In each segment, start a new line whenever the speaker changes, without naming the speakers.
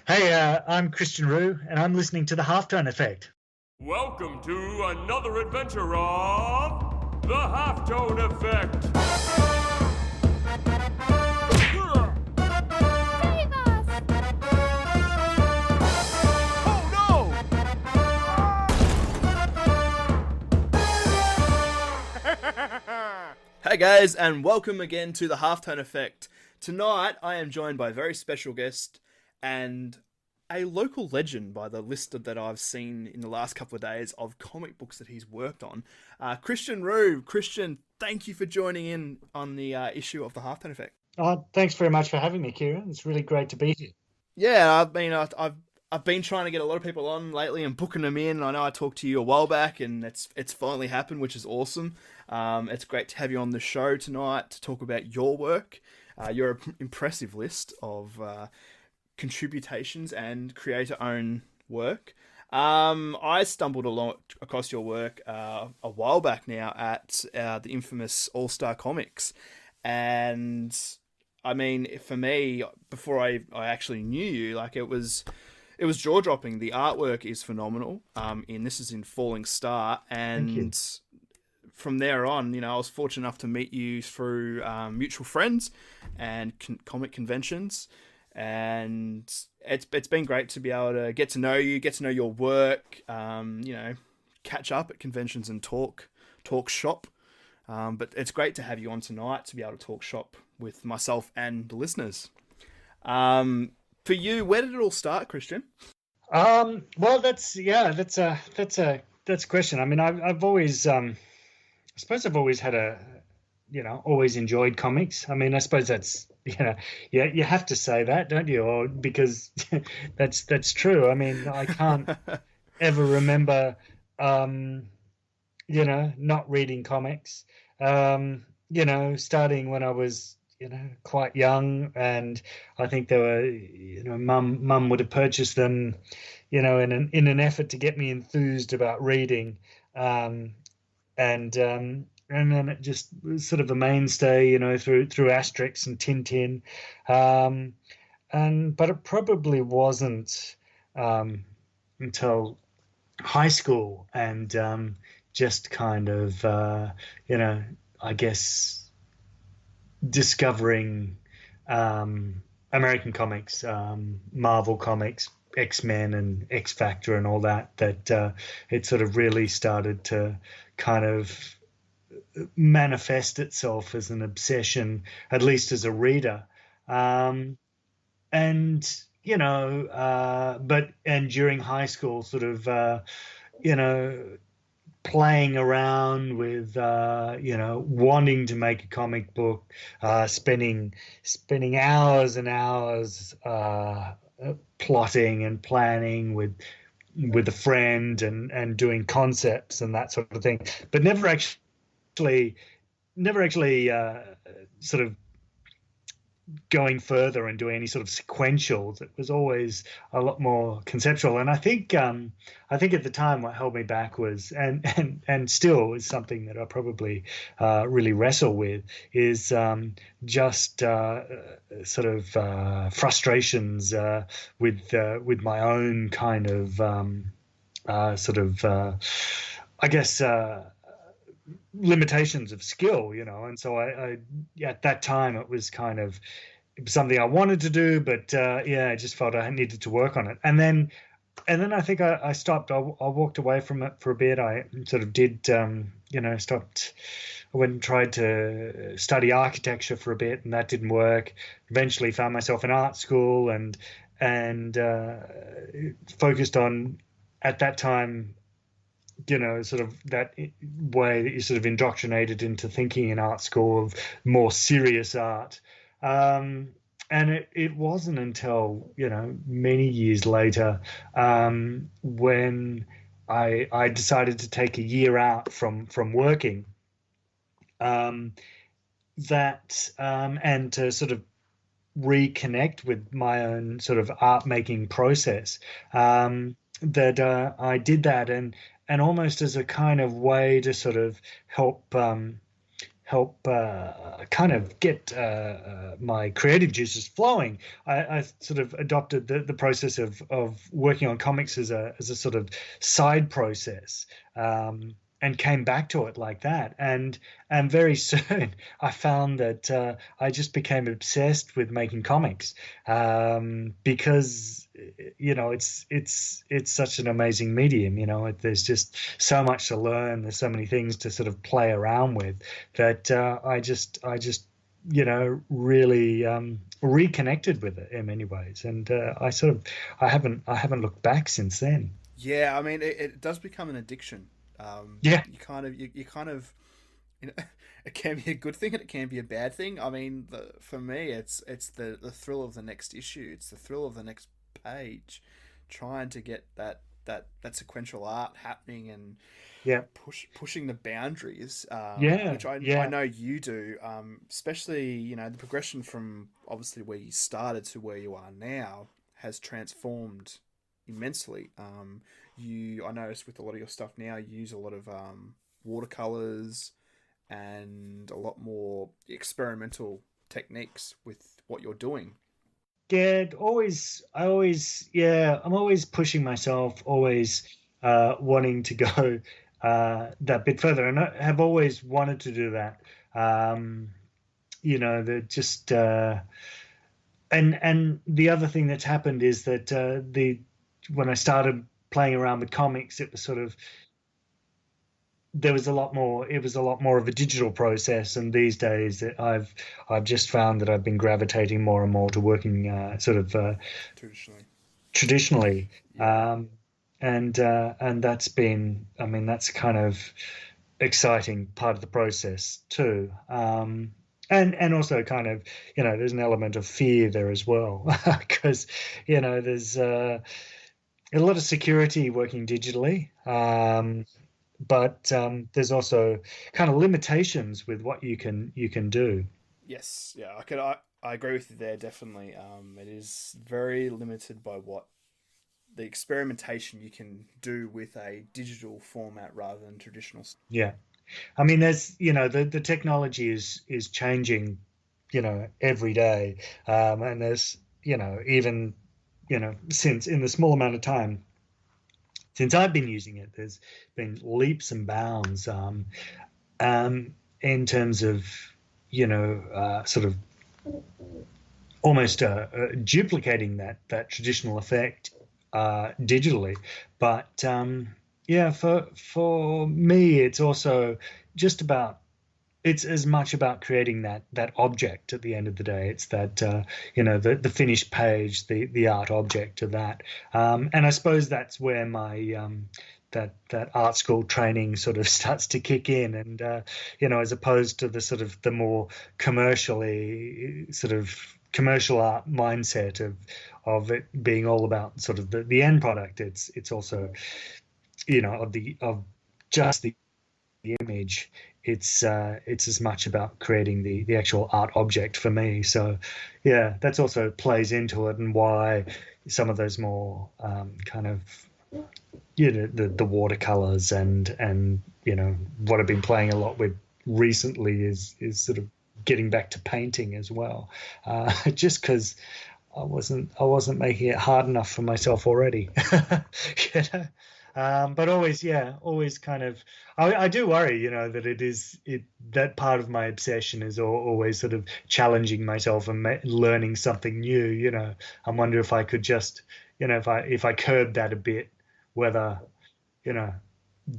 Hey, I'm Cristian Roux, and I'm listening to the Halftone Effect.
Welcome to another adventure of the Halftone Effect.
Save us!
Oh
no! Hey guys, and welcome again to the Halftone Effect. Tonight, I am joined by a very special guest and a local legend by the list that I've seen in the last couple of days of comic books that he's worked on. Cristian Roux. Cristian, thank you for joining in on the issue of the Halftone Effect.
Thanks very much for having me, Kieran. It's really great to be here.
Yeah, I've been trying to get a lot of people on lately and booking them in. I know I talked to you a while back, and it's finally happened, which is awesome. It's great to have you on the show tonight to talk about your work, your impressive list of contributions and creator-owned work. I stumbled across your work a while back now at the infamous All Star Comics, and I mean, for me, before I actually knew you, like it was jaw dropping. The artwork is phenomenal. This is in Falling Star, and from there on, I was fortunate enough to meet you through mutual friends and comic conventions, and it's been great to be able to get to know you, get to know your work, catch up at conventions and talk shop. But it's great to have you on tonight to be able to talk shop with myself and the listeners. For you, where did it all start, Cristian?
Well, that's a question. I mean, I've always, I suppose I've always had always enjoyed comics. I mean, I suppose that's, you have to say that, don't you? Or because that's true. I mean, I can't ever remember, not reading comics. Starting when I was, quite young, and I think they were, mum would have purchased them, in an effort to get me enthused about reading, and then it just was sort of a mainstay, through Asterix and Tintin, but it probably wasn't until high school and just kind of, I guess, discovering American comics, Marvel comics, X-Men and X-Factor and all that it sort of really started to kind of manifest itself as an obsession, at least as a reader. And during high school, sort of, playing around with, wanting to make a comic book, spending hours and hours plotting and planning with a friend and doing concepts and that sort of thing, but never actually sort of going further and doing any sort of sequentials. It was always a lot more conceptual, and I think at the time what held me back was and still is something that I probably really wrestle with is just sort of frustrations with my own kind of I guess limitations of skill, and so I at that time it was something I wanted to do, but I just felt I needed to work on it, and then I think I stopped. I walked away from it for a bit. I sort of did stopped. I went and tried to study architecture for a bit, and that didn't work. Eventually found myself in art school and focused on, at that time, sort of that way that you're sort of indoctrinated into thinking in art school of more serious art. And it wasn't until, many years later, when I decided to take a year out from working, and to sort of reconnect with my own sort of art making process, that I did that, and almost as a kind of way to sort of help help kind of get my creative juices flowing, I sort of adopted the process of working on comics as a sort of side process, and came back to it like that. And very soon I found that I just became obsessed with making comics, because it's such an amazing medium. There's just so much to learn. There's so many things to sort of play around with that I just really reconnected with it in many ways, and I haven't looked back since then.
Yeah, I mean, it does become an addiction.
Yeah,
You kind of, you know, it can be a good thing and it can be a bad thing. I mean, for me, it's the thrill of the next issue. It's the thrill of the next page, trying to get that sequential art happening and
yeah,
pushing the boundaries,
yeah,
which I
yeah,
know you do. Especially, the progression from obviously where you started to where you are now has transformed immensely. I noticed with a lot of your stuff now, you use a lot of watercolors and a lot more experimental techniques with what you're doing.
yeah. I'm always pushing myself, always wanting to go that bit further, and I have always wanted to do that. Um, the just and the other thing that's happened is that the when I started playing around with comics, it was sort of there was a lot more. It was a lot more of a digital process, and these days I've just found that I've been gravitating more and more to working sort of
Traditionally.
traditionally,
Yeah.
and that's been. I mean, that's kind of exciting part of the process too. And also kind of there's an element of fear there as well because there's a lot of security working digitally, but there's also kind of limitations with what you can do.
Yes. Yeah. I agree with you there. Definitely. It is very limited by what the experimentation you can do with a digital format rather than traditional.
Yeah, I mean, there's the technology is changing, every day, and there's even since in the small amount of time since I've been using it, there's been leaps and bounds, in terms of sort of almost duplicating that traditional effect digitally. But yeah, for me, it's also just about it's as much about creating that object at the end of the day. It's that the finished page, the art object of that. And I suppose that's where my that art school training sort of starts to kick in, and as opposed to the sort of the more commercially sort of commercial art mindset of it being all about sort of the end product. It's also of just the image. It's as much about creating the actual art object for me. So yeah, that's also plays into it, and why some of those more kind of the watercolors and what I've been playing a lot with recently is sort of getting back to painting as well, just because I wasn't making it hard enough for myself already. you know? But always, yeah, always kind of. I do worry, that that part of my obsession is always sort of challenging myself and learning something new. I wonder if I could just, if I curb that a bit, whether you know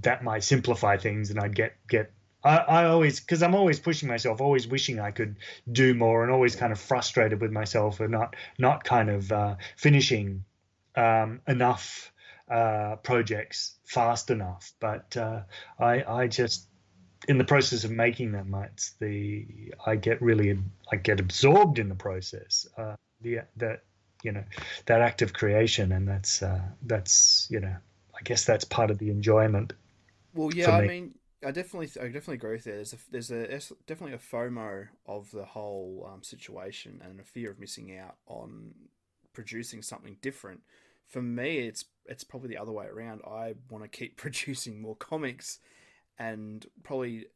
that might simplify things, and I'd get. I always, because I'm always pushing myself, always wishing I could do more, and always kind of frustrated with myself for not kind of finishing enough projects fast enough. But I just in the process of making them, I get absorbed in the process. The that that act of creation, and that's I guess that's part of the enjoyment
Well,
for
yeah, I
me.
mean, I definitely agree with that. There's definitely a FOMO of the whole situation and a fear of missing out on producing something different. For me, it's probably the other way around. I want to keep producing more comics, and probably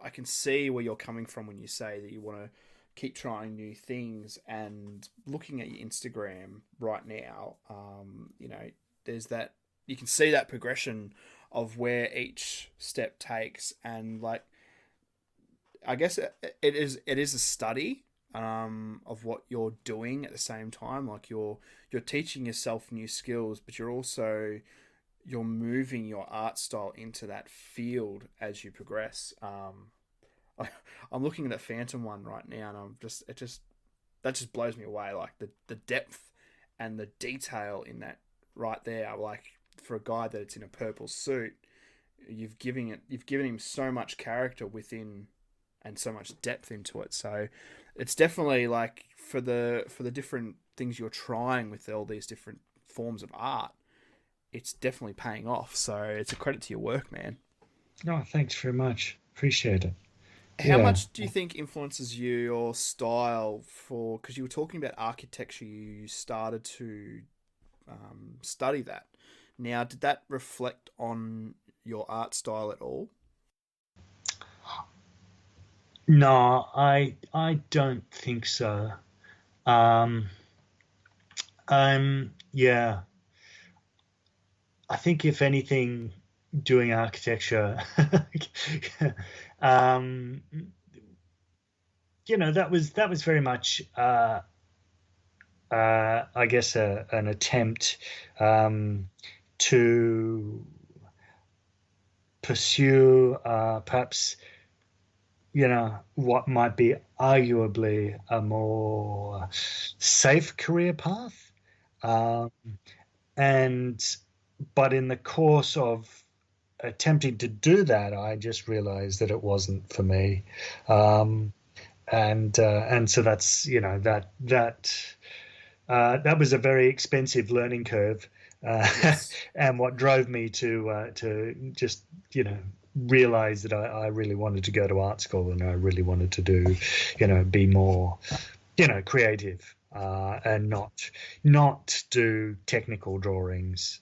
I can see where you're coming from when you say that you want to keep trying new things. And looking at your Instagram right now, there's that, you can see that progression of where each step takes. And like, I guess it is a study of what you're doing at the same time. Like you're teaching yourself new skills, but you're moving your art style into that field as you progress. I'm looking at that Phantom one right now, and that just blows me away. Like the depth and the detail in that right there. Like for a guy that it's in a purple suit, you've given him so much character within and so much depth into it. So it's definitely like for the different things you're trying with all these different forms of art, it's definitely paying off. So it's a credit to your work, man.
No, thanks very much. Appreciate it.
How
Yeah.
much do you think influences your style for, because you were talking about architecture, you started to study that. Now, did that reflect on your art style at all?
No, I don't think so. Um, yeah, I think if anything, doing architecture, um, that was very much, I guess, an attempt to pursue perhaps what might be arguably a more safe career path. Um, and but in the course of attempting to do that, I just realized that it wasn't for me. Um, and so that's that was a very expensive learning curve,
Yes.
and what drove me to just realize that I really wanted to go to art school, and I really wanted to do be more creative, and not do technical drawings.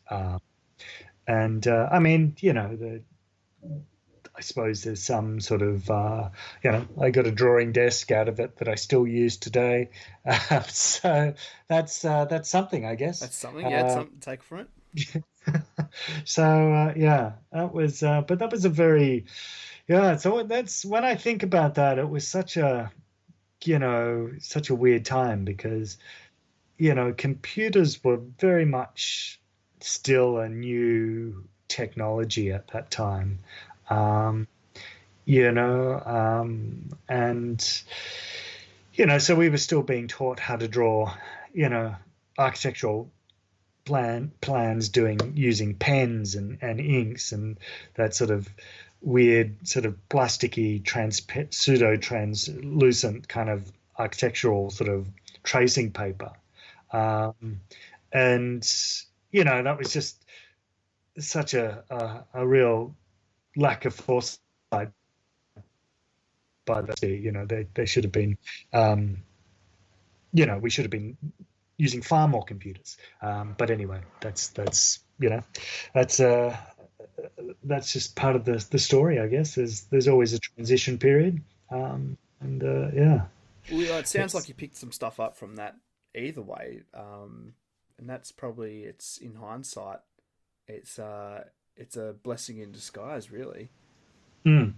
And I mean, I suppose there's some sort of, I got a drawing desk out of it that I still use today. So that's something, I guess.
That's something, yeah, it's something to take from it.
So yeah, but that was a very, yeah. So that's when I think about that, it was such a weird time because computers were very much still a new technology at that time. Um, and so we were still being taught how to draw, architectural plans using pens and inks and that sort of weird sort of plasticky pseudo translucent kind of architectural sort of tracing paper. And that was just such a real lack of foresight by they should have been, we should have been using far more computers. But anyway, that's just part of the story, I guess. There's always a transition period, and yeah.
Well, it sounds like
It's
you picked some stuff up from that either way, and that's probably, it's in hindsight, it's a blessing in disguise, really.
mm,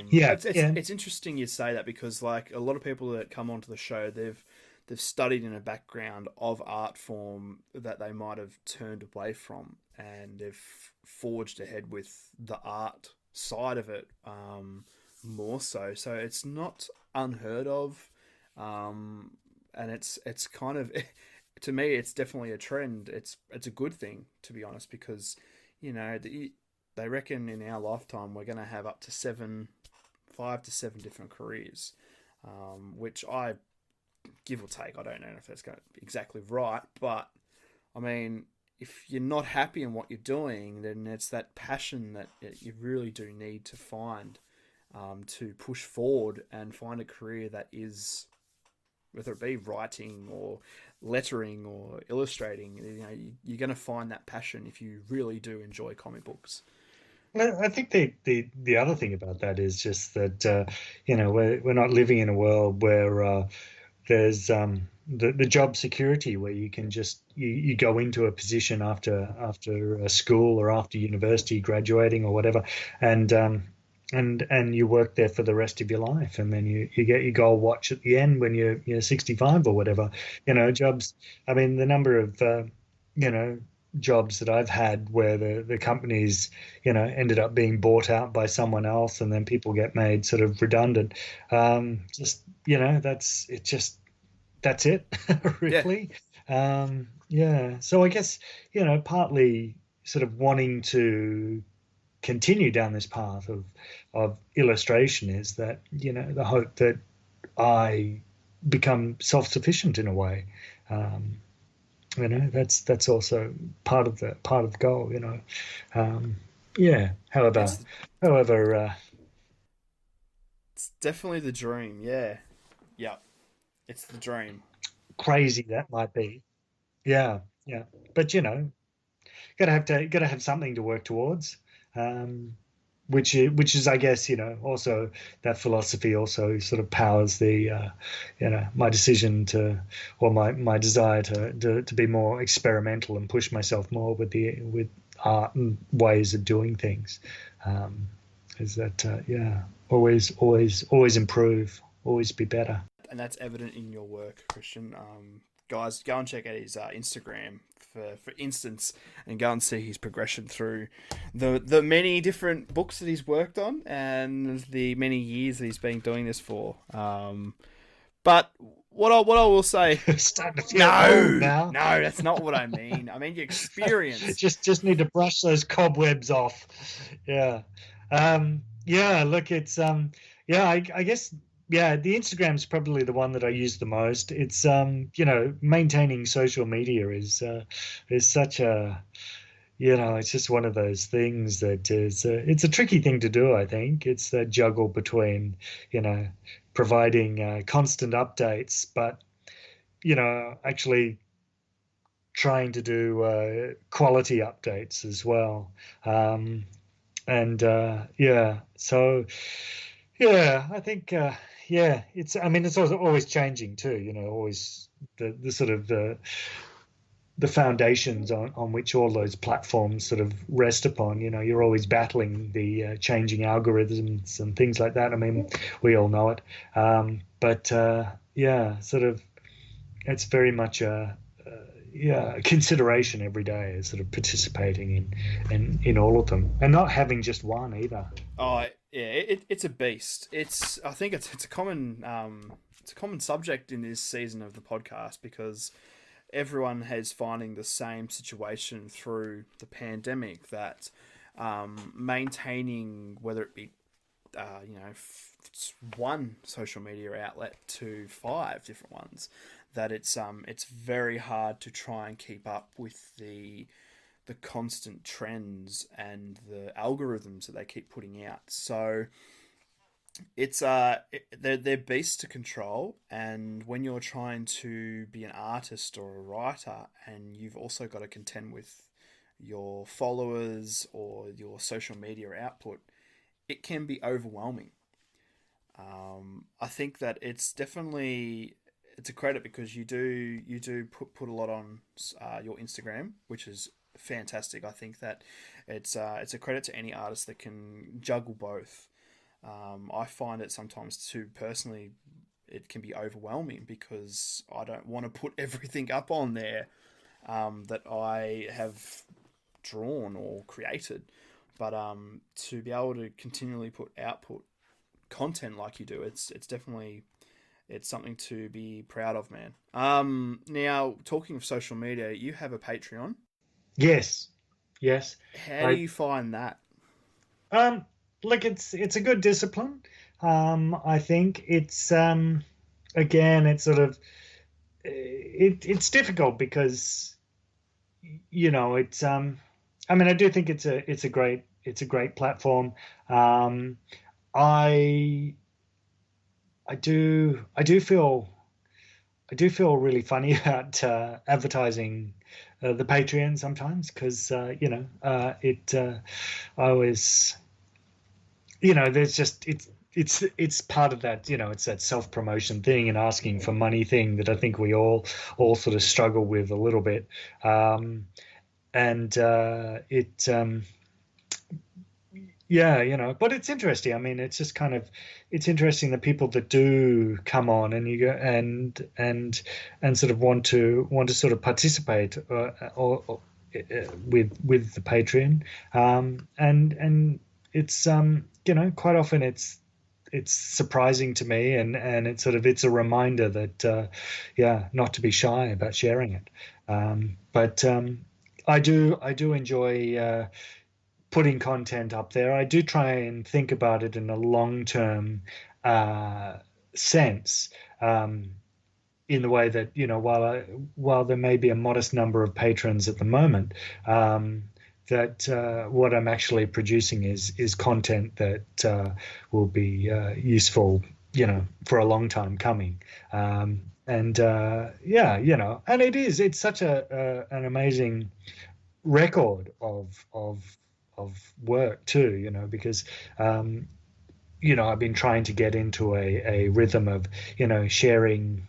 yeah, yeah.
It's interesting you say that, because like a lot of people that come onto the show, they've studied in a background of art form that they might have turned away from, and they've forged ahead with the art side of it, more so. So it's not unheard of, and it's kind of to me, it's definitely a trend. It's a good thing, to be honest, because they reckon in our lifetime we're going to have up to 5 to 7 different careers, which I, give or take, I don't know if that's going to be exactly right, but I mean, if you're not happy in what you're doing, then it's that passion that you really do need to find, to push forward and find a career that is, whether it be writing or lettering or illustrating, you're going to find that passion if you really do enjoy comic books.
Well, I think the other thing about that is just that we're not living in a world where there's the job security where you can just you go into a position after a school or after university graduating or whatever, and and you work there for the rest of your life, and then you get your gold watch at the end when you're 65 or whatever. Jobs. I mean, the number of you know jobs that I've had where the companies ended up being bought out by someone else, and then people get made sort of redundant. Just that's it,
Yeah,
really. Yeah. So I guess, partly sort of wanting to continue down this path of illustration is that, the hope that I become self-sufficient in a way. Um, that's also part of the goal, Yeah.
it's
However,
it's definitely the dream. Yeah, yeah, it's the dream.
crazy that might be. Yeah. Yeah. But gotta have something to work towards, um, which is, I guess, also that philosophy also sort of powers the my decision to, or my desire to be more experimental and push myself more with art and ways of doing things. Um, is that always improve, always be better.
And that's evident in your work, Christian. Guys, go and check out his Instagram, for instance, and go and see his progression through the many different books that he's worked on and the many years that he's been doing this for. But what I will say,
Starting to feel old
no,
now.
no, that's not what I mean. I mean your experience.
Just need to brush those cobwebs off. Yeah. Yeah, look, it's yeah, I guess, yeah, the Instagram's probably the one that I use the most. It's maintaining social media is such a, it's just one of those things that is it's a tricky thing to do, I think. It's the juggle between, providing constant updates, but actually trying to do quality updates as well. And yeah, so yeah, I think yeah, I mean, it's also always changing too. Always the sort of the foundations on which all those platforms sort of rest upon. You're always battling the changing algorithms and things like that. I mean, we all know it. But yeah, sort of, it's very much a consideration every day, is sort of participating in all of them and not having just one either.
Oh yeah, it's a beast. I think it's a common subject in this season of the podcast because everyone has finding the same situation through the pandemic that maintaining, whether it be one social media outlet to five different ones, that it's very hard to try and keep up with the constant trends and the algorithms that they keep putting out. So it's they're beasts to control, and when you're trying to be an artist or a writer and you've also got to contend with your followers or your social media output, it can be overwhelming. I think that it's a credit because you do put a lot on your Instagram, which is fantastic. I think that it's a credit to any artist that can juggle both. I find it sometimes too personally, it can be overwhelming because I don't want to put everything up on there that I have drawn or created. But to be able to continually put output content like you do, it's definitely it's something to be proud of, man. Now talking of social media, you have a Patreon.
Yes, yes.
How do
I
you find that?
um Look, it's a good discipline. I think it's again, it's sort of it's difficult because it's I mean, I do think it's a great platform. Um, I I do feel really funny about advertising the Patreon sometimes because I always there's just it's part of that it's that self-promotion thing and asking for money thing that I think we all sort of struggle with a little bit, and but it's interesting. I mean, it's just kind of it's interesting the people that do come on and you go and sort of want to sort of participate or with the Patreon, and it's quite often it's surprising to me, and it's a reminder that not to be shy about sharing it, but I do enjoy putting content up there. I do try and think about it in a long-term sense, in the way that while there may be a modest number of patrons at the moment, that what I'm actually producing is content that will be useful, for a long time coming. And it's such an amazing record of work too, because I've been trying to get into a rhythm of sharing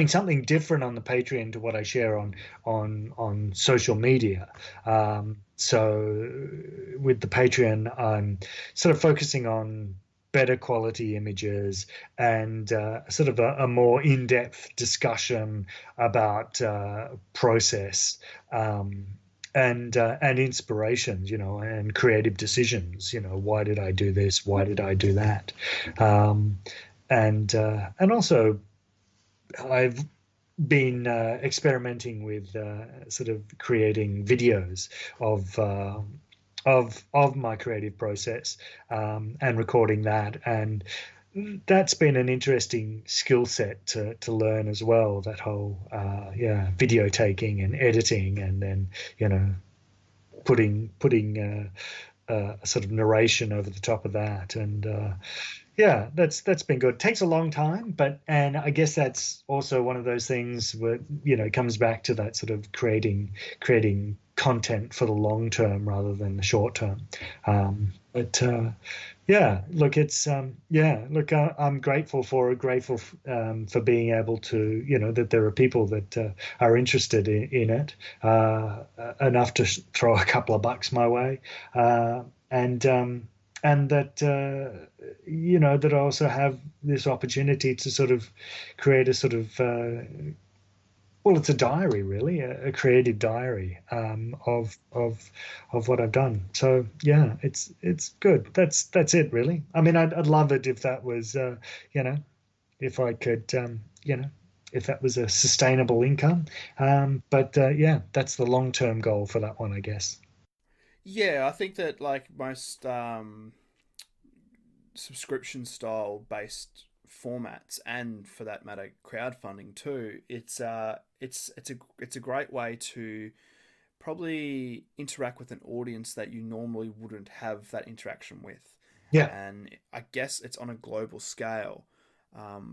something different on the Patreon to what I share on social media. So with the Patreon, I'm sort of focusing on better quality images and sort of a more in-depth discussion about process, and inspirations, and creative decisions. Why did I do this? Why did I do that? And also, I've been experimenting with sort of creating videos of my creative process, and recording that, and that's been an interesting skill set to learn as well. That whole video taking and editing, and then putting a sort of narration over the top of that, and that's been good. It takes a long time, and I guess that's also one of those things where it comes back to that sort of creating content for the long term rather than the short term. Look, it's I'm grateful for being able to that there are people that are interested in it enough to throw a couple of bucks my way, and that that I also have this opportunity to sort of create a sort of it's a diary, really, a creative diary, of what I've done. So it's good. That's it, really. I mean, I'd love it if that was if I could if that was a sustainable income, but that's the long-term goal for that one, I guess.
Yeah, I think that like most subscription style based formats, and for that matter crowdfunding too, it's a great way to probably interact with an audience that you normally wouldn't have that interaction with.
Yeah.
And I guess it's on a global scale.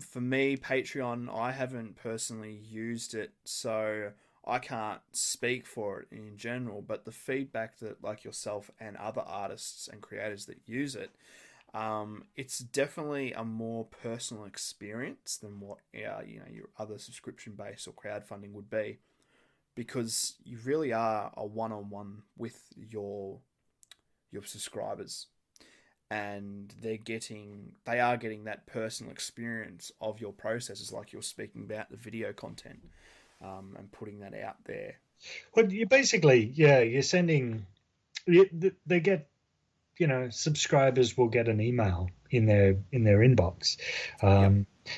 For me, Patreon, I haven't personally used it, so I can't speak for it in general, but the feedback that like yourself and other artists and creators that use it, it's definitely a more personal experience than what your other subscription based or crowdfunding would be, because you really are a one-on-one with your subscribers, and they are getting that personal experience of your processes, like you're speaking about the video content, and putting that out there.
Well, you basically, you're sending. They get, subscribers will get an email in their inbox.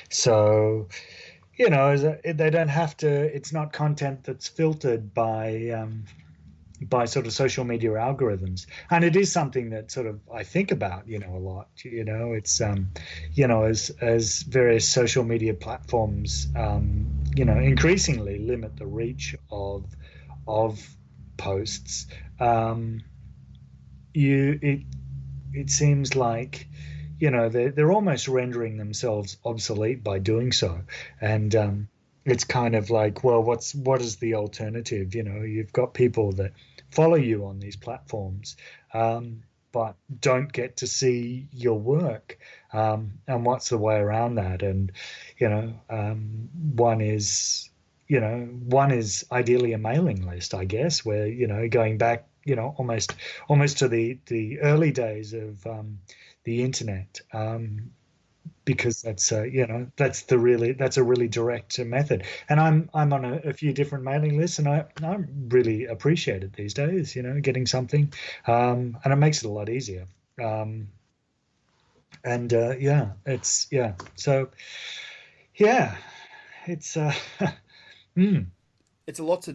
So, they don't have to. It's not content that's filtered by sort of social media algorithms, and it is something that sort of I think about a lot. It's as various social media platforms increasingly limit the reach of posts, it seems like they're almost rendering themselves obsolete by doing so, and it's kind of like, well, what is the alternative? You've got people that follow you on these platforms, but don't get to see your work. And what's the way around that? And one is one is ideally a mailing list, I guess, where going back almost to the early days of the internet. Because that's that's a really direct method, and I'm on a few different mailing lists, and I really appreciate it these days. Getting something, and it makes it a lot easier. And so it's mm,
It's a lot to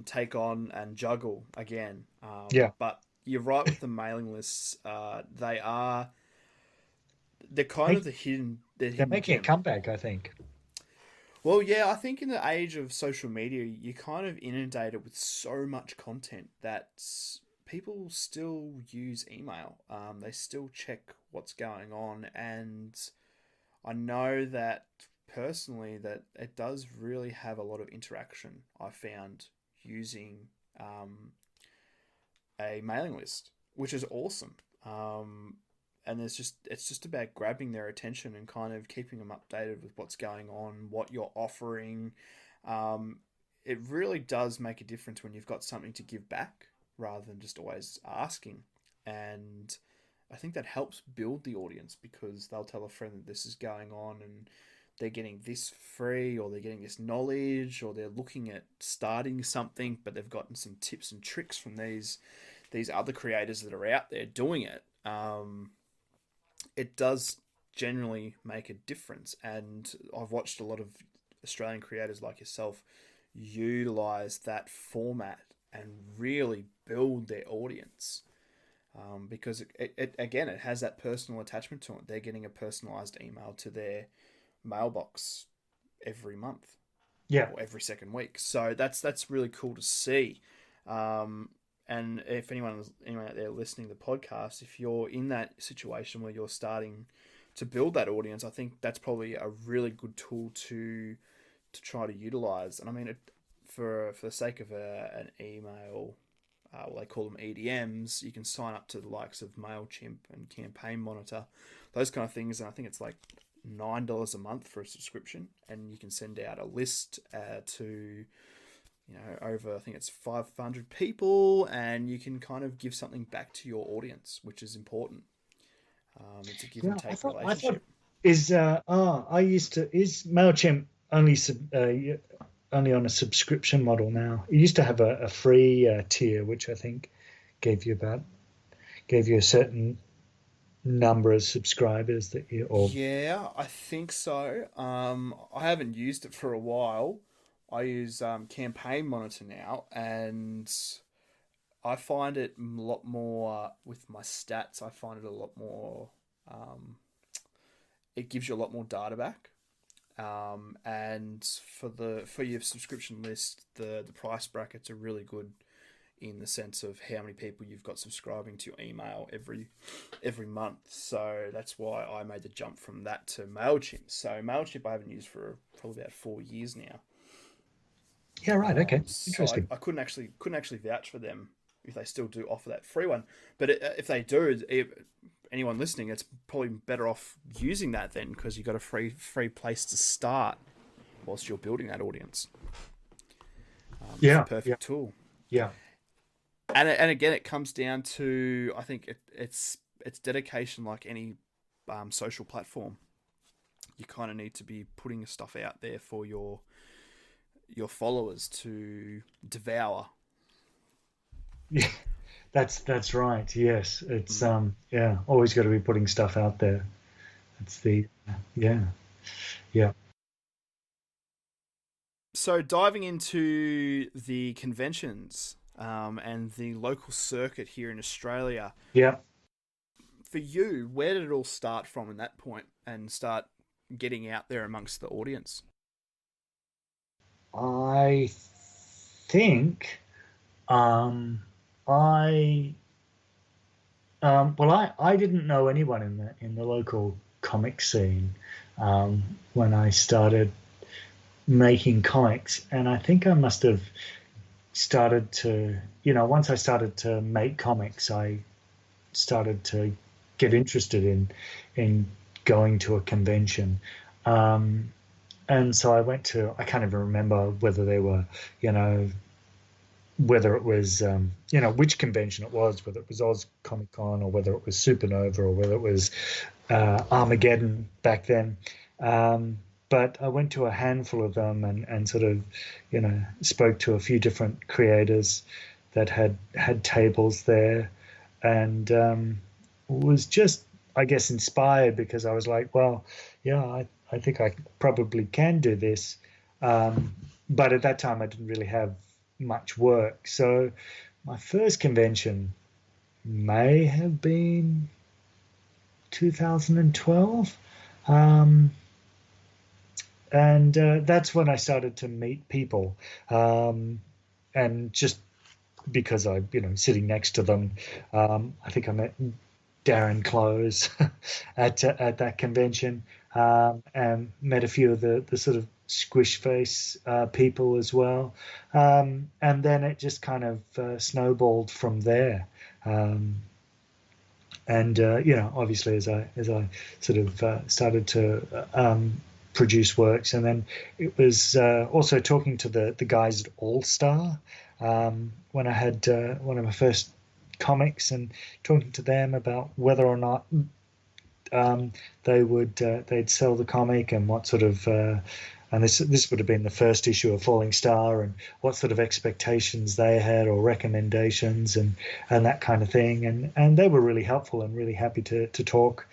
take on and juggle again.
yeah,
But you're right with the mailing lists. They're kind of the
they're
hidden
making a
gem.
comeback, I think.
Well, yeah, I think in the age of social media, you're kind of inundated with so much content that people still use email. They still check what's going on, and I know that personally that it does really have a lot of interaction. I found using a mailing list, which is awesome. And it's just about grabbing their attention and kind of keeping them updated with what's going on, what you're offering. It really does make a difference when you've got something to give back rather than just always asking. And I think that helps build the audience because they'll tell a friend that this is going on and they're getting this free or they're getting this knowledge or they're looking at starting something, but they've gotten some tips and tricks from these other creators that are out there doing it. It does generally make a difference. And I've watched a lot of Australian creators like yourself utilize that format and really build their audience. Because it has that personal attachment to it. They're getting a personalized email to their mailbox every month,
Yeah,
or every second week. So that's really cool to see. And if anyone out there listening to the podcast, if you're in that situation where you're starting to build that audience, I think that's probably a really good tool to try to utilize. And I mean, for the sake of an email, well, they call them EDMs. You can sign up to the likes of Mailchimp and Campaign Monitor, those kind of things. And I think it's like $9 a month for a subscription, and you can send out a list to over, I think it's 500 people, and you can kind of give something back to your audience, which is important. It's a give and take relationship.
Is Mailchimp only on a subscription model now? It used to have a free tier, which I think gave you a certain number of subscribers that you.
Yeah, I think so. I haven't used it for a while. I use Campaign Monitor now, and I find it a lot more with my stats. I find it a lot more. It gives you a lot more data back, and for your subscription list, the price brackets are really good in the sense of how many people you've got subscribing to your email every month. So that's why I made the jump from that to Mailchimp. So Mailchimp I haven't used for probably about 4 years now.
Yeah, right. Okay,
interesting. So I couldn't actually vouch for them if they still do offer that free one. But if they do, anyone listening, it's probably better off using that then because you've got a free place to start whilst you're building that audience. It's a perfect tool.
Yeah.
And again, it comes down to, I think it's dedication like any social platform. You kind of need to be putting stuff out there for your followers to devour.
Yeah, that's right. Yes, it's always got to be putting stuff out there. It's yeah.
So diving into the conventions and the local circuit here in Australia.
Yeah.
For you, where did it all start from in that point and start getting out there amongst the audience?
I think I didn't know anyone in the local comic scene when I started making comics, and I think I must have started to, once I started to make comics, I started to get interested in going to a convention. And so I went to, I can't even remember whether they were, whether it was, which convention it was, whether it was Oz Comic Con or whether it was Supernova or whether it was Armageddon back then. But I went to a handful of them and sort of, spoke to a few different creators that had tables there, and was just, I guess, inspired because I was like, well, yeah, I think I probably can do this. But at that time, I didn't really have much work. So my first convention may have been 2012. And that's when I started to meet people. And just because I, sitting next to them, I think I met Darren Close at that convention, and met a few of the sort of squish face people as well, and then it just kind of snowballed from there. And obviously as I sort of started to produce works, and then it was also talking to the guys at All Star when I had one of my first comics, and talking to them about whether or not they'd sell the comic, and what sort of and this would have been the first issue of Falling Star, and what sort of expectations they had or recommendations, and that kind of thing, and they were really helpful and really happy to talk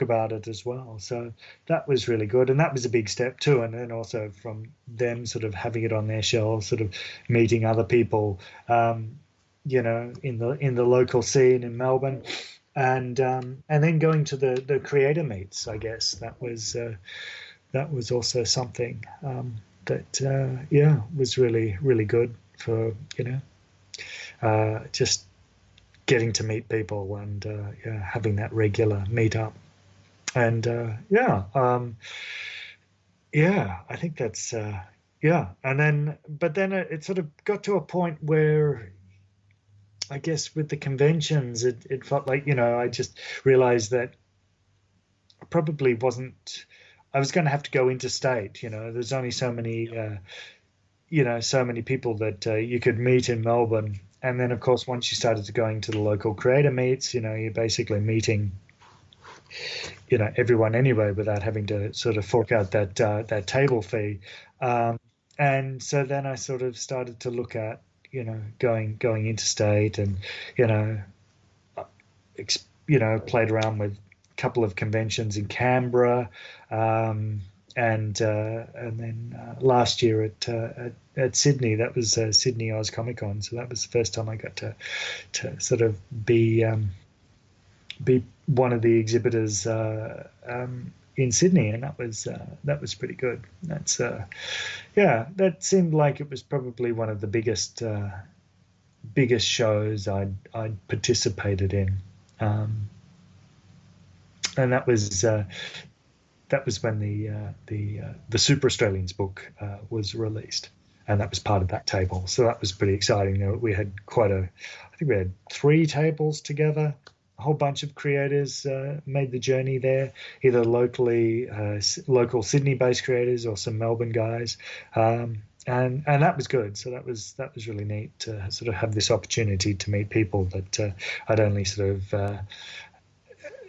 about it as well. So that was really good, and that was a big step too. And then also from them sort of having it on their shelves, sort of meeting other people, in the local scene in Melbourne, and then going to the creator meets. I guess that was also something that was really, really good for just getting to meet people, and having that regular meetup. And I think that's and then it sort of got to a point where, I guess, with the conventions, it felt like, I just realized that I probably wasn't, I was going to have to go interstate. There's only so many so many people that you could meet in Melbourne. And then, of course, once you started going to the local creator meets, you're basically meeting everyone anyway, without having to sort of fork out that table fee. And so then I sort of started to look at, going interstate, and, played around with a couple of conventions in Canberra, and then last year at Sydney, that was Sydney Oz Comic Con. So that was the first time I got to sort of be one of the exhibitors in Sydney, and that was pretty good. That's that seemed like it was probably one of the biggest shows I'd participated in, and that was when the Super Australians book was released, and that was part of that table. So that was pretty exciting. We had I think we had 3 tables together. A whole bunch of creators made the journey there, either local Sydney-based creators or some Melbourne guys, and that was good. So that was really neat to sort of have this opportunity to meet people that I'd only sort of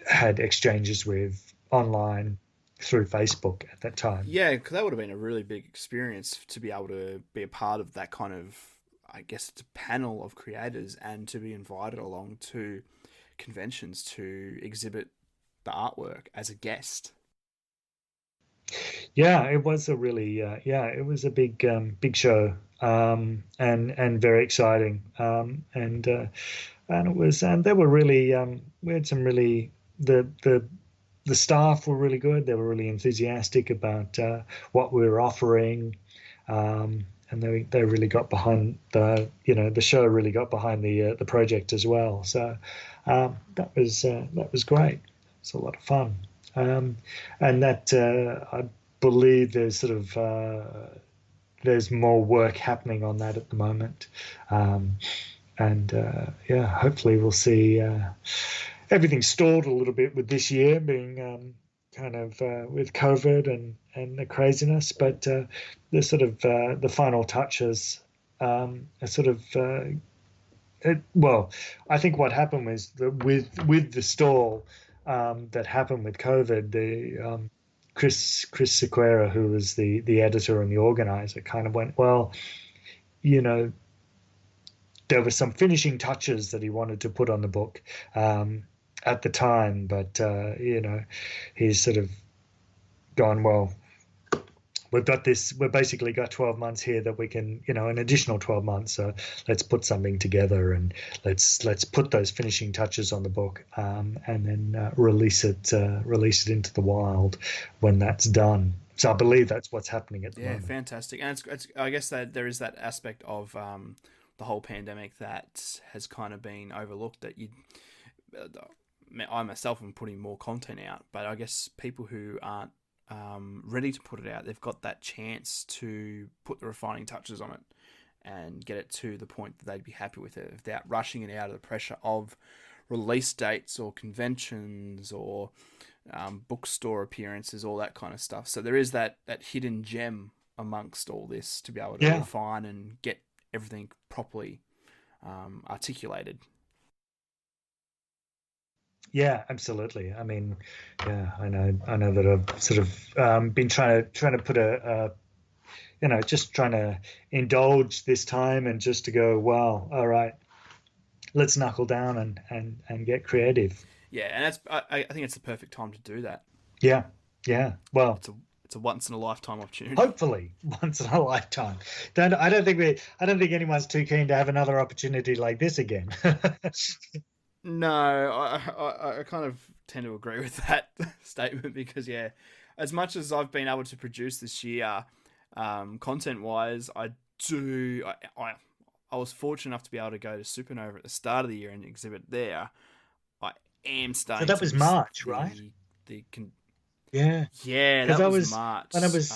had exchanges with online through Facebook at that time.
Yeah, because that would have been a really big experience to be able to be a part of that kind of, I guess it's a panel of creators, and to be invited along to conventions to exhibit the artwork as a guest.
Yeah, it was a really it was a big show, and very exciting, and it was, and they were really we had some really, the staff were really good. They were really enthusiastic about what we were offering, and they really got behind the show really got behind the project as well. So that was great. It's a lot of fun, and that I believe there's more work happening on that at the moment. Hopefully we'll see everything stalled a little bit with this year being with COVID and the craziness, but the final touches are I think what happened was that with the stall that happened with COVID, the Chris Sequeira, who was the editor and the organizer, kind of went, well, there were some finishing touches that he wanted to put on the book at the time, but he's sort of gone, well, we've basically got 12 months here that we can, an additional 12 months. So let's put something together and let's put those finishing touches on the book, and then release it into the wild when that's done. So I believe that's what's happening at the moment.
Yeah, fantastic. And it's I guess that there is that aspect of the whole pandemic that has kind of been overlooked, that I myself am putting more content out, but I guess people who aren't ready to put it out, they've got that chance to put the refining touches on it and get it to the point that they'd be happy with it without rushing it out of the pressure of release dates or conventions or bookstore appearances, all that kind of stuff. So there is that hidden gem amongst all this to be able to refine and get everything properly articulated.
Yeah, absolutely. I mean, I know that I've sort of been trying to put just trying to indulge this time and just to go, wow, all right, let's knuckle down and get creative.
Yeah, and I think it's the perfect time to do that.
Yeah. Well,
it's a once in a lifetime opportunity.
Hopefully, once in a lifetime. I don't think anyone's too keen to have another opportunity like this again.
No, I kind of tend to agree with that statement because, as much as I've been able to produce this year, content-wise, I was fortunate enough to be able to go to Supernova at the start of the year and exhibit there. I am starting.
So that was March, right?
Yeah, that was March.
When I was,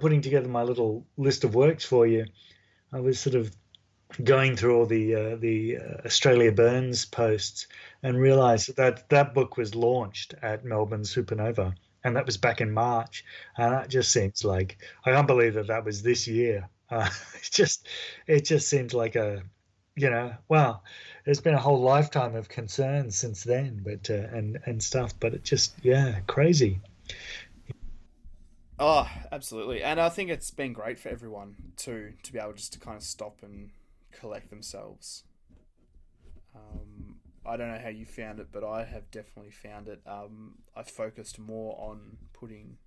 putting together my little list of works for you, I was sort of going through all the Australia Burns posts and realised that book was launched at Melbourne Supernova, and that was back in March, and that just seems like, I can't believe that was this year. It just seems like wow, there's been a whole lifetime of concern since then, but and stuff, but it just crazy.
Oh, absolutely, and I think it's been great for everyone to be able just to kind of stop and collect themselves. I don't know how you found it, but I have definitely found it. I focused more on putting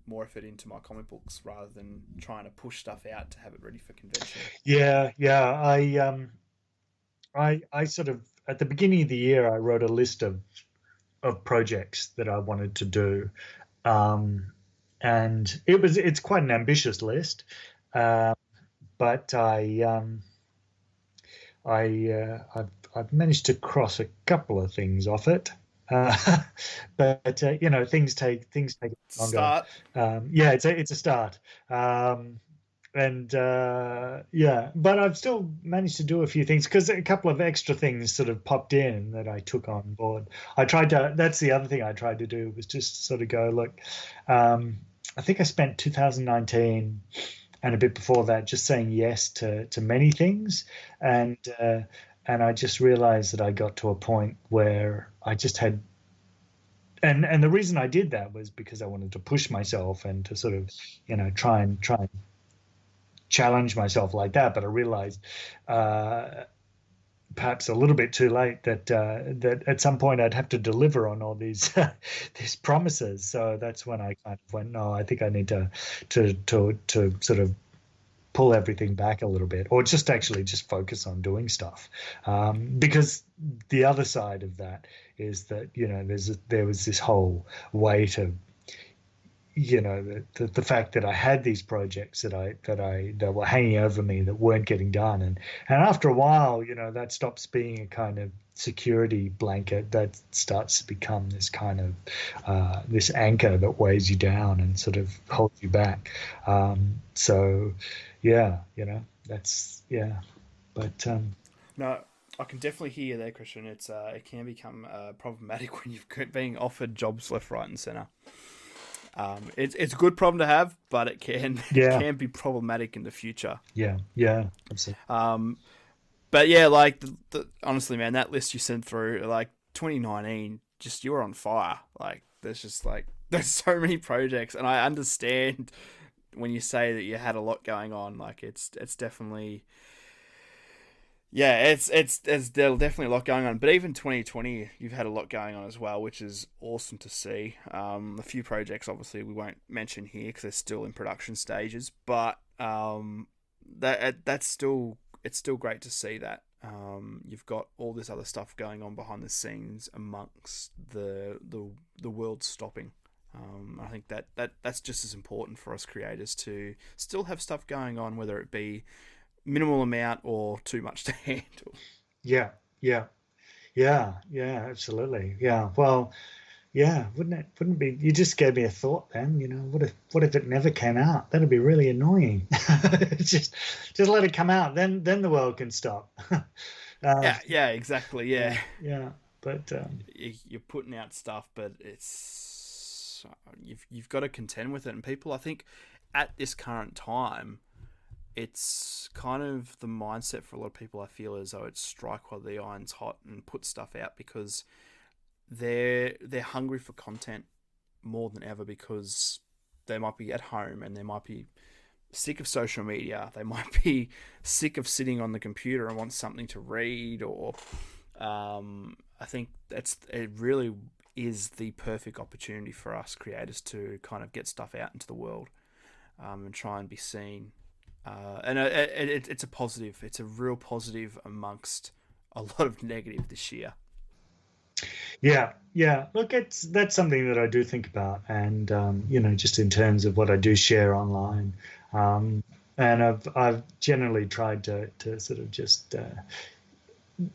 more effort into my comic books rather than trying to push stuff out to have it ready for convention.
Yeah. I sort of, at the beginning of the year, I wrote a list of projects that I wanted to do, and it's quite an ambitious list, but I've managed to cross a couple of things off it, but things take longer.
Start.
It's a start, but I've still managed to do a few things because a couple of extra things sort of popped in that I took on board. That's the other thing I tried to do, was just sort of go, look, I think I spent 2019 and a bit before that just saying yes to many things, and I just realized that I got to a point where I just had, and the reason I did that was because I wanted to push myself and to sort of try and challenge myself like that, but I realized perhaps a little bit too late that at some point I'd have to deliver on all these these promises. So that's when I kind of went, no, I think I need to sort of pull everything back a little bit, or just focus on doing stuff, because the other side of that is that there was this whole weight of the fact that I had these projects that were hanging over me that weren't getting done, and after a while, that stops being a kind of security blanket. That starts to become this kind of this anchor that weighs you down and sort of holds you back. So yeah, that's yeah, but
No, I can definitely hear you there, Christian. It can become problematic when you've being offered jobs left, right, and center. It's a good problem to have, but it can it
yeah,
can be problematic in the future.
yeah, absolutely.
But yeah, like honestly, man, that list you sent through, like 2019, just you were on fire. Like there's so many projects, and I understand when you say that you had a lot going on. Like it's definitely. Yeah, it's there's definitely a lot going on, but even 2020, you've had a lot going on as well, which is awesome to see. A few projects, obviously, we won't mention here because they're still in production stages, but that's still it's still great to see that. You've got all this other stuff going on behind the scenes amongst the world stopping. I think that's just as important for us creators to still have stuff going on, whether it be minimal amount or too much to handle.
Yeah, yeah, yeah, absolutely. Yeah. Well, yeah, wouldn't be you just gave me a thought then, what if it never came out? That'd be really annoying. Just let it come out, then the world can stop. uh,
Yeah, exactly.
yeah,
Yeah,
yeah. But
you're putting out stuff, but it's you've got to contend with it. And people, I think, at this current time, it's kind of the mindset for a lot of people. I feel as though it's strike while the iron's hot and put stuff out because they're hungry for content more than ever because they might be at home and they might be sick of social media. They might be sick of sitting on the computer and want something to read. Or I think it really is the perfect opportunity for us creators to kind of get stuff out into the world and try and be seen. And it's a positive. It's a real positive amongst a lot of negative this year.
yeah, yeah. Look, that's something that I do think about, and just in terms of what I do share online, and I've generally tried to sort of just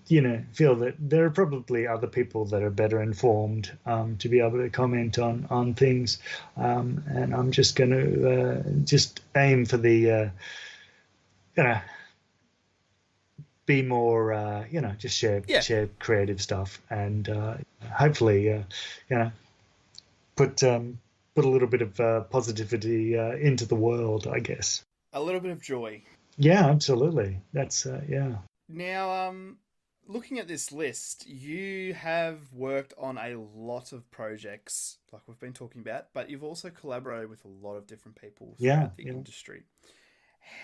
feel that there are probably other people that are better informed to be able to comment on things, and I'm just going to just aim for the be more just
Yeah,
share creative stuff, and hopefully put put a little bit of positivity into the world, I guess.
a little bit of joy.
Yeah, absolutely. That's yeah.
Now, looking at this list, you have worked on a lot of projects, like we've been talking about, but you've also collaborated with a lot of different people
Yeah,
throughout the
yeah.
industry.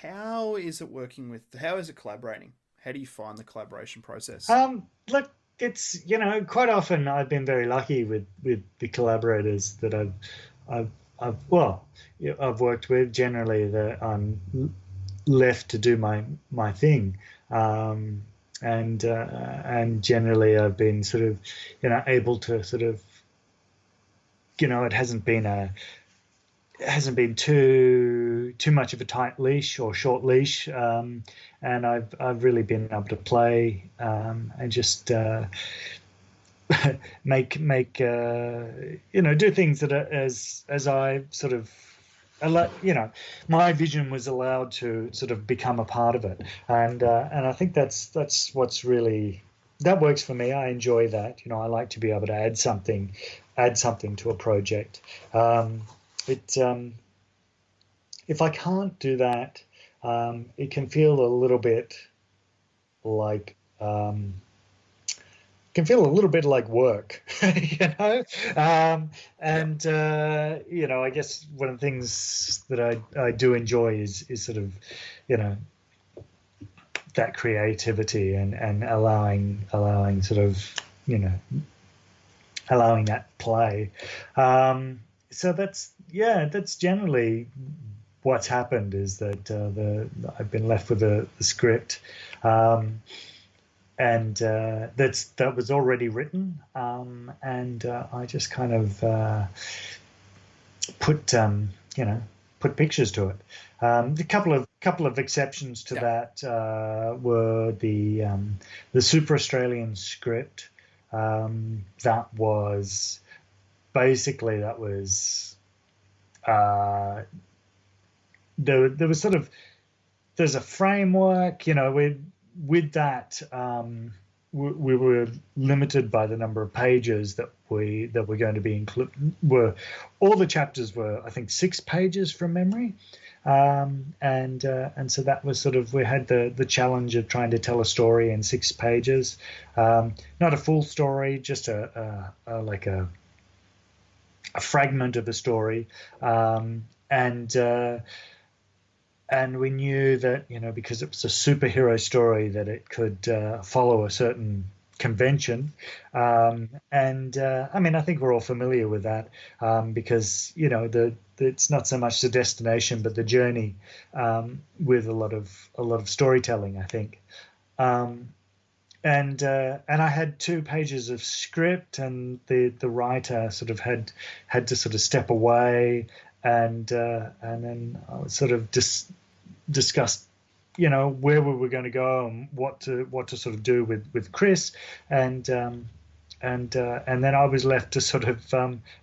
How is it working with? How is it collaborating? How do you find the collaboration process?
Look, it's quite often I've been very lucky with the collaborators that I've well, I've worked with. Generally, that I'm left to do my thing, and generally I've been sort of able to sort of it hasn't been too much of a tight leash or short leash, and I've really been able to play and just make do things that are as I sort of my vision was allowed to sort of become a part of it, and I think that's what's really that works for me. I enjoy that. I like to be able to add something to a project. It If I can't do that, it can feel a little bit like work,
Yep.
and I guess one of the things that I do enjoy is sort of you know that creativity and allowing sort of allowing that play. So that's generally what's happened, is that I've been left with the script, and that was already written, and I just kind of put you know, put pictures to it. The couple of exceptions to that were the Super Australian script. That was basically there was sort of, there's a framework, you know, with that. We were limited by the number of pages that were going to be included. All the chapters were, I think, 6 pages from memory, and so that was sort of, we had the challenge of trying to tell a story in 6 pages, not a full story, just a fragment of a story, and we knew that, you know, because it was a superhero story, that it could follow a certain convention. I mean, I think we're all familiar with that, because, you know, it's not so much the destination, but the journey, with a lot of storytelling, I think. And I had 2 pages of script, and the writer sort of had to sort of step away, and then I was sort of discussed, you know, where we were going to go and what to sort of do with Chris, and then I was left to sort of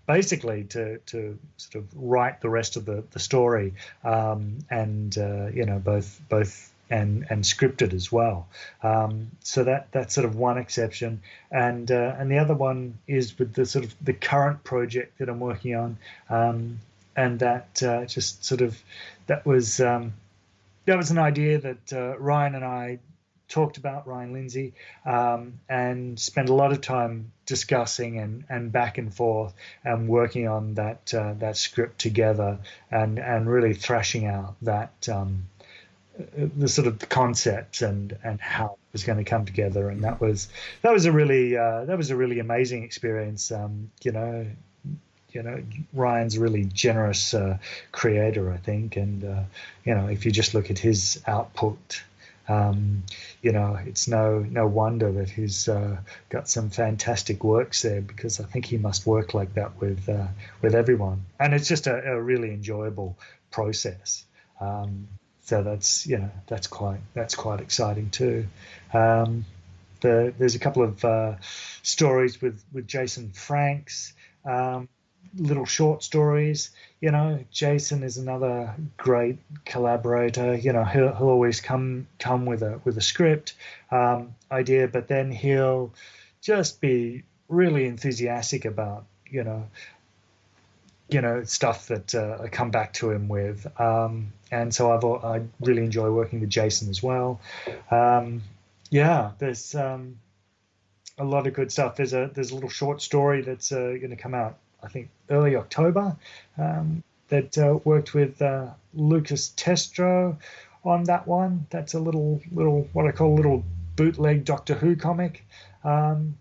basically to sort of write the rest of the story, and you know, both and scripted as well. So that's sort of one exception, and the other one is with the sort of the current project that I'm working on, and that just sort of, that was an idea that Ryan and I talked about, Ryan Lindsay, and spent a lot of time discussing and back and forth and working on that script together, and really thrashing out that the sort of concepts and how it was going to come together. And that was a really amazing experience. You know, Ryan's a really generous creator, I think, and you know, if you just look at his output, you know, it's no wonder that he's got some fantastic works there, because I think he must work like that with everyone, and it's just a really enjoyable process. So that's, you know, that's quite exciting too. There's a couple of stories with Jason Franks. Little short stories. You know, Jason is another great collaborator. You know, he'll always come with a script idea, but then he'll just be really enthusiastic about, you know, stuff that I come back to him with. And so I really enjoy working with Jason as well. Yeah, there's a lot of good stuff. There's a little short story that's going to come out, I think, early October, that worked with Lucas Testro on that one. That's a little what I call a little bootleg Doctor Who comic. Awesome.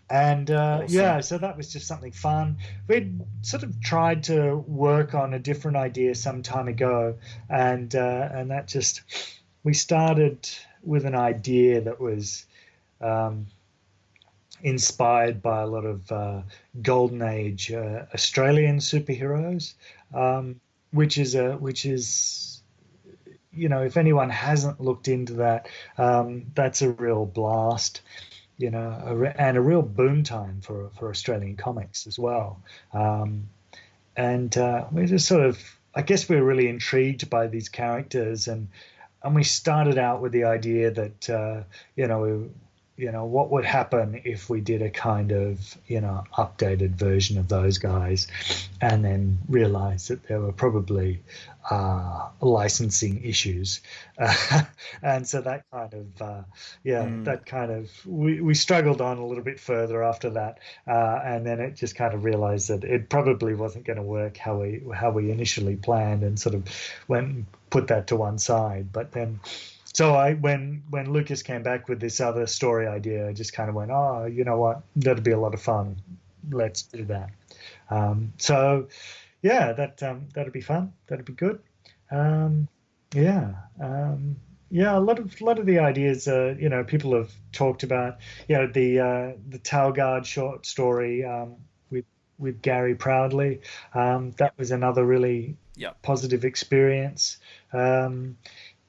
Yeah, so that was just something fun. We'd sort of tried to work on a different idea some time ago, and that just, we started with an idea that was inspired by a lot of Golden Age Australian superheroes, which is, you know, if anyone hasn't looked into that, that's a real blast, you know, and a real boom time for Australian comics as well. And we just sort of, I guess we were really intrigued by these characters, and we started out with the idea that, you know, what would happen if we did a kind of, you know, updated version of those guys, and then realized that there were probably licensing issues. And so that kind of, we struggled on a little bit further after that. And then it just kind of realized that it probably wasn't going to work how we initially planned, and sort of went and put that to one side. But then, so when Lucas came back with this other story idea, I just kind of went, oh, you know what, that'd be a lot of fun. Let's do that. So yeah, that'd be fun. That'd be good. Yeah, a lot of the ideas, you know, people have talked about, you know, the Talgard short story with with Gary Proudly. That was another really
Yep.
positive experience.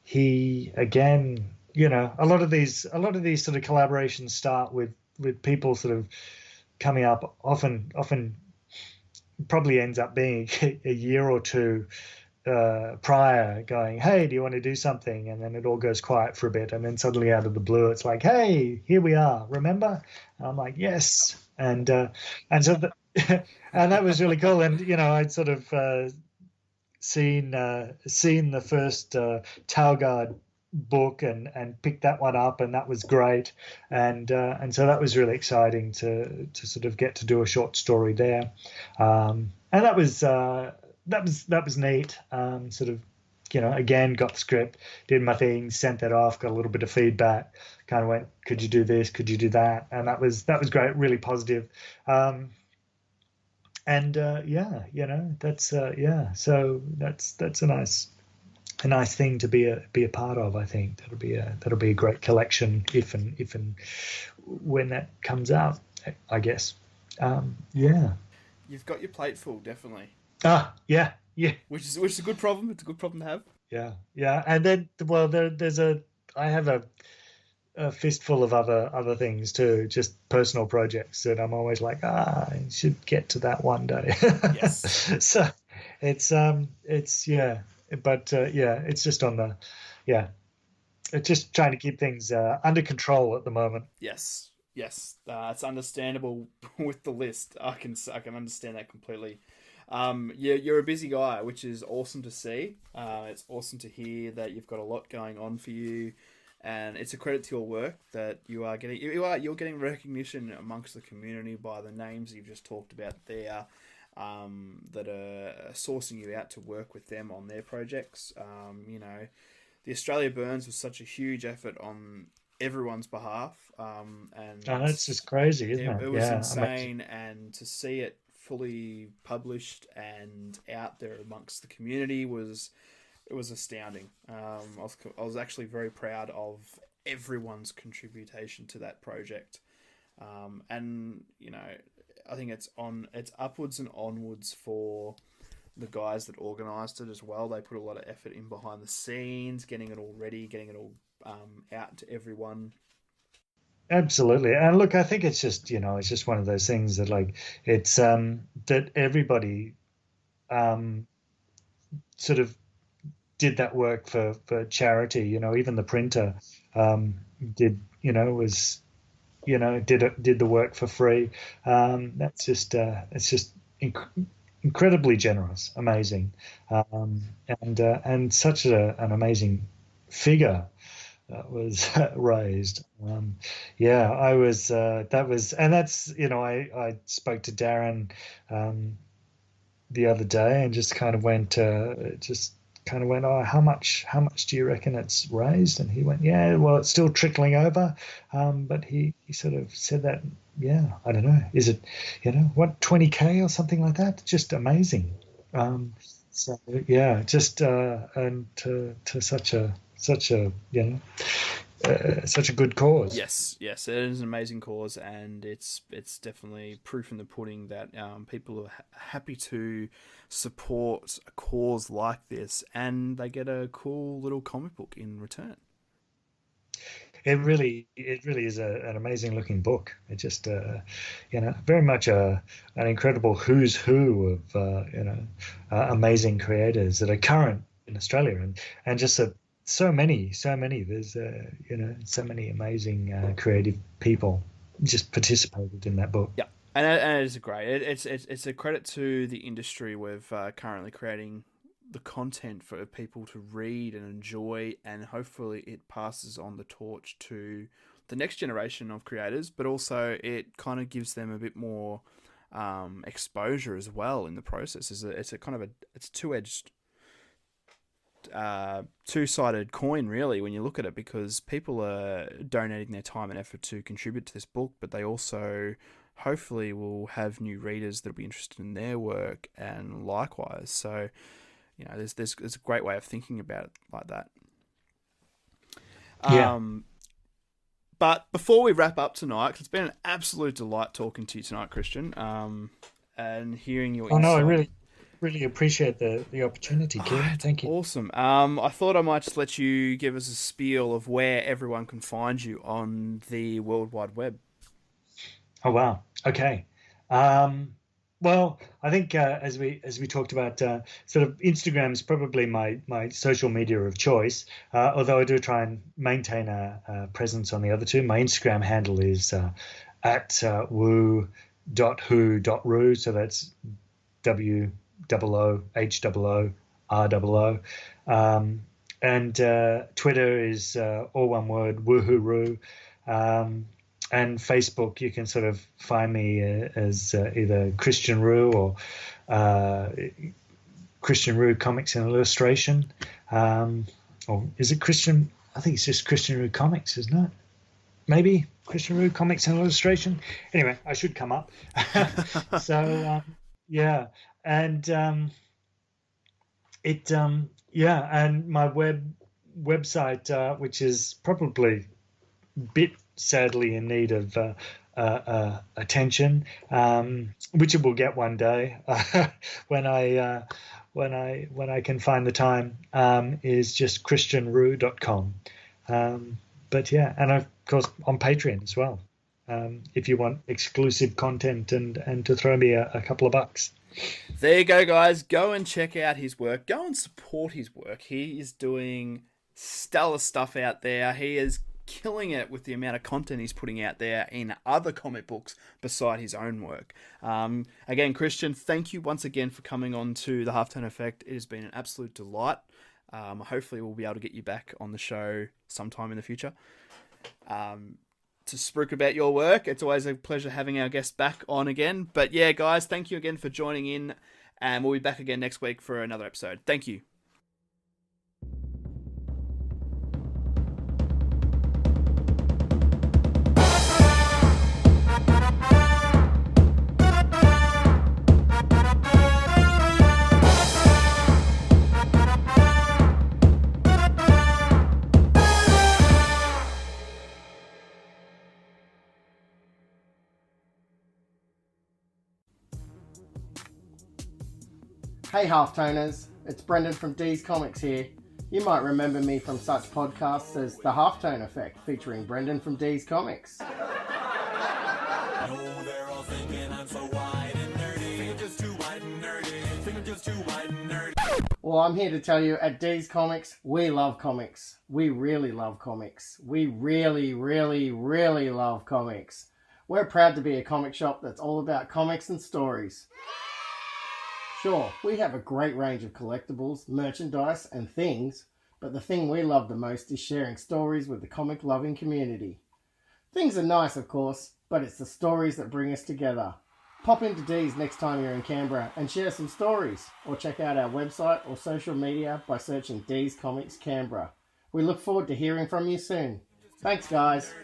He again, a lot of these sort of collaborations start with people sort of coming up. Often probably ends up being a year or two prior, going, "Hey, do you want to do something?" And then it all goes quiet for a bit, and then suddenly out of the blue, it's like, "Hey, here we are. Remember?" And I'm like, "Yes." And so and that was really cool. And I'd sort of seen the first Talgard book and picked that one up, and that was great. And so that was really exciting to sort of get to do a short story there. And that was neat. Sort of, again, got the script, did my thing, sent that off, got a little bit of feedback, kind of went, could you do this? Could you do that? And that was great, really positive. And yeah, that's yeah. So that's a nice thing to be a part of. I think that'll be a great collection if and when that comes out, I guess. Yeah.
You've got your plate full, definitely.
Yeah, yeah,
Which is a good problem. It's a good problem to have.
yeah, yeah. And then, well, I have a fistful of other things too, just personal projects that I'm always like, I should get to that one day.
Yes.
So it's yeah, but yeah, it's just on the yeah, it's just trying to keep things under control at the moment.
Yes. Yes. It's understandable with the list. I can understand that completely. You're a busy guy, which is awesome to see. It's awesome to hear that you've got a lot going on for you, and it's a credit to your work that you're getting recognition amongst the community by the names you've just talked about there, that are sourcing you out to work with them on their projects. The Australia Burns was such a huge effort on everyone's behalf, and
Oh, that's just crazy, isn't
it
it?
was
Yeah, amazing.
insane. And to see it fully published and out there amongst the community was astounding. I was actually very proud of everyone's contribution to that project, and I think it's upwards and onwards for the guys that organised it as well. They put a lot of effort in behind the scenes, getting it all ready, getting it all out to everyone.
Absolutely. And look, I think it's just one of those things that like it's that everybody um sort of did that work for charity. Even the printer did, was did the work for free. That's just it's just incredibly generous, amazing, and such an amazing figure that was raised. Yeah, I was. That was, and that's I spoke to Darren the other day and just kind of went, oh, how much do you reckon it's raised? And he went, yeah, well, it's still trickling over, but he sort of said that, yeah, I don't know, is it, what, 20K or something like that? Just amazing. So yeah, just and to such a good cause.
Yes, yes, it is an amazing cause, and it's definitely proof in the pudding that people are happy to support a cause like this, and they get a cool little comic book in return.
It really is an amazing looking book. It just, very much an incredible who's who of, amazing creators that are current in Australia, and just so many. There's, so many amazing creative people just participated in that book.
Yeah, and it is great. It's a credit to the industry with currently creating the content for people to read and enjoy, and hopefully it passes on the torch to the next generation of creators, but also it kind of gives them a bit more exposure as well in the process. It's a kind of it's two-edged, two-sided coin, really, when you look at it, because people are donating their time and effort to contribute to this book, but they also hopefully will have new readers that'll be interested in their work, and likewise. So there's a great way of thinking about it like that.
Yeah.
But before we wrap up tonight, 'cause it's been an absolute delight talking to you tonight, Christian. and hearing your
Oh no, I
insight.
really appreciate the opportunity, Kieran. Thank you.
Awesome. I thought I might just let you give us a spiel of where everyone can find you on the World Wide Web.
Oh wow. Okay. Um, well, I think as we talked about, sort of Instagram is probably my social media of choice. Although I do try and maintain a presence on the other two. My Instagram handle is at woo.who.ru. So that's WOOHOOROO. And Twitter is all one word, woohoo. And Facebook, you can sort of find me as either Cristian Roux or Cristian Roux Comics and Illustration. Or is it Christian? I think it's just Cristian Roux Comics, isn't it? Maybe Cristian Roux Comics and Illustration. Anyway, I should come up. So, yeah. And and my website, which is probably a bit sadly in need of attention, which it will get one day when I can find the time, is just christianroux.com. But yeah, and of course on Patreon as well, if you want exclusive content and to throw me a couple of bucks.
There you go, guys. Go and check out his work. Go and support his work. He is doing stellar stuff out there. He is killing it with the amount of content he's putting out there in other comic books beside his own work. Again, Cristian, thank you once again for coming on to the Halftone Effect. It has been an absolute delight. Hopefully we'll be able to get you back on the show sometime in the future to spruik about your work. It's always a pleasure having our guests back on again. But yeah, guys, thank you again for joining in, and we'll be back again next week for another episode. Thank you.
Hey Halftoners, it's Brendan from D's Comics here. You might remember me from such podcasts as The Halftone Effect, featuring Brendan from D's Comics. Well, I'm here to tell you, at D's Comics, we love comics. We really love comics. We really, really, really love comics. We're proud to be a comic shop that's all about comics and stories. Sure, we have a great range of collectibles, merchandise, and things, but the thing we love the most is sharing stories with the comic-loving community. Things are nice, of course, but it's the stories that bring us together. Pop into D's next time you're in Canberra and share some stories, or check out our website or social media by searching D's Comics Canberra. We look forward to hearing from you soon. Thanks, guys.